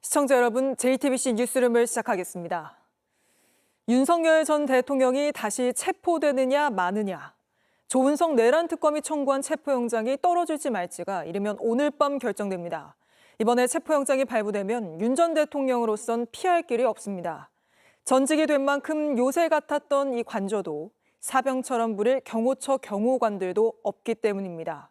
시청자 여러분, JTBC 뉴스룸을 시작하겠습니다. 윤석열 전 대통령이 다시 체포되느냐 마느냐. 조은석 내란 특검이 청구한 체포영장이 떨어질지 말지가 이르면 오늘 밤 결정됩니다. 이번에 체포영장이 발부되면 윤 전 대통령으로선 피할 길이 없습니다. 전직이 된 만큼 요새 같았던 이 관저도 사병처럼 부릴 경호처 경호관들도 없기 때문입니다.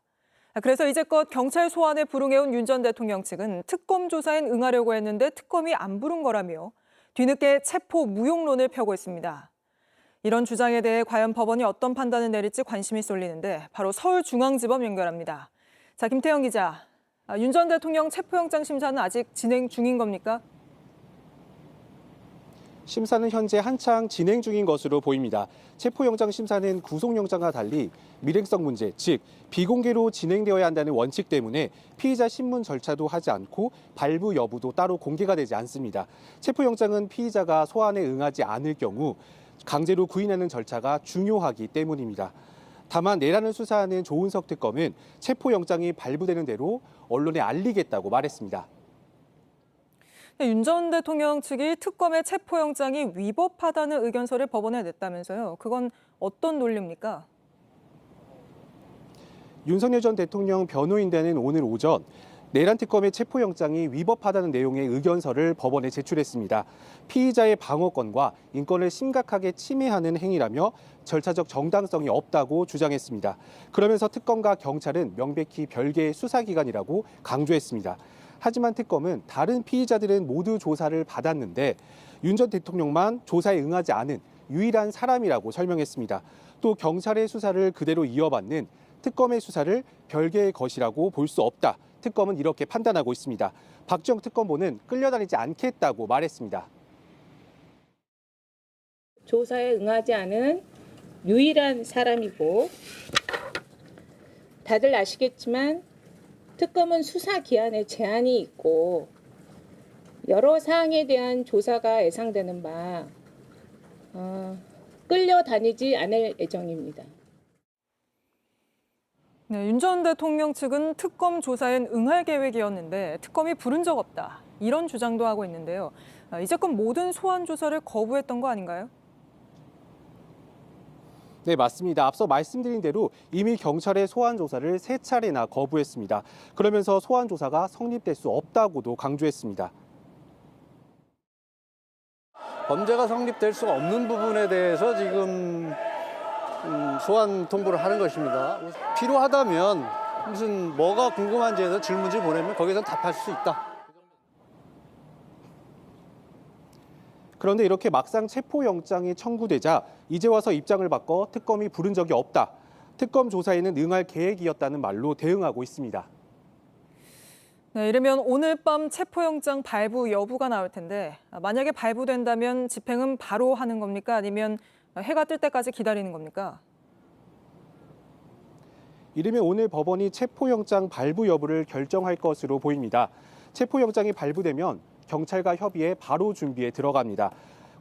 그래서 이제껏 경찰 소환에 불응해온 윤 전 대통령 측은 특검 조사엔 응하려고 했는데 특검이 안 부른 거라며 뒤늦게 체포 무용론을 펴고 있습니다. 이런 주장에 대해 과연 법원이 어떤 판단을 내릴지 관심이 쏠리는데 바로 서울중앙지법 연결합니다. 자, 김태형 기자, 윤 전 대통령 체포영장 심사는 아직 진행 중인 겁니까? 심사는 현재 한창 진행 중인 것으로 보입니다. 체포영장 심사는 구속영장과 달리 밀행성 문제, 즉 비공개로 진행되어야 한다는 원칙 때문에 피의자 신문 절차도 하지 않고 발부 여부도 따로 공개가 되지 않습니다. 체포영장은 피의자가 소환에 응하지 않을 경우 강제로 구인하는 절차가 중요하기 때문입니다. 다만 내란을 수사하는 조은석 특검은 체포영장이 발부되는 대로 언론에 알리겠다고 말했습니다. 윤 전 대통령 측이 특검의 체포영장이 위법하다는 의견서를 법원에 냈다면서요. 그건 어떤 논리입니까? 윤석열 전 대통령 변호인단은 오늘 오전 내란 특검의 체포영장이 위법하다는 내용의 의견서를 법원에 제출했습니다. 피의자의 방어권과 인권을 심각하게 침해하는 행위라며 절차적 정당성이 없다고 주장했습니다. 그러면서 특검과 경찰은 명백히 별개의 수사기관이라고 강조했습니다. 하지만 특검은 다른 피의자들은 모두 조사를 받았는데 윤 전 대통령만 조사에 응하지 않은 유일한 사람이라고 설명했습니다. 또 경찰의 수사를 그대로 이어받는 특검의 수사를 별개의 것이라고 볼 수 없다. 특검은 이렇게 판단하고 있습니다. 박지영 특검보는 끌려다니지 않겠다고 말했습니다. 조사에 응하지 않은 유일한 사람이고 다들 아시겠지만 특검은 수사 기한에 제한이 있고 여러 사항에 대한 조사가 예상되는 바 끌려다니지 않을 예정입니다. 네, 윤 전 대통령 측은 특검 조사엔 응할 계획이었는데 특검이 부른 적 없다. 이런 주장도 하고 있는데요. 이제껏 모든 소환 조사를 거부했던 거 아닌가요? 네, 맞습니다. 앞서 말씀드린 대로 이미 경찰의 소환 조사를 3차례나 거부했습니다. 그러면서 소환 조사가 성립될 수 없다고도 강조했습니다. 범죄가 성립될 수가 없는 부분에 대해서 지금 소환 통보를 하는 것입니다. 필요하다면 무슨 뭐가 궁금한지 해서 질문지 보내면 거기서 답할 수 있다. 그런데 이렇게 막상 체포영장이 청구되자 이제 와서 입장을 바꿔 특검이 부른 적이 없다. 특검 조사에는 응할 계획이었다는 말로 대응하고 있습니다. 네, 이르면 오늘 밤 체포영장 발부 여부가 나올 텐데 만약에 발부된다면 집행은 바로 하는 겁니까? 아니면 해가 뜰 때까지 기다리는 겁니까? 이르면 오늘 법원이 체포영장 발부 여부를 결정할 것으로 보입니다. 체포영장이 발부되면 경찰과 협의해 바로 준비에 들어갑니다.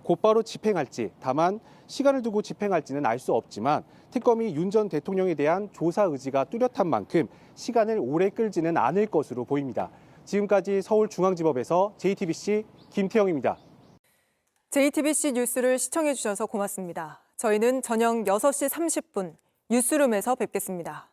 곧바로 집행할지, 다만 시간을 두고 집행할지는 알 수 없지만 특검이 윤 전 대통령에 대한 조사 의지가 뚜렷한 만큼 시간을 오래 끌지는 않을 것으로 보입니다. 지금까지 서울중앙지법에서 JTBC 김태형입니다. JTBC 뉴스를 시청해 주셔서 고맙습니다. 저희는 저녁 6시 30분 뉴스룸에서 뵙겠습니다.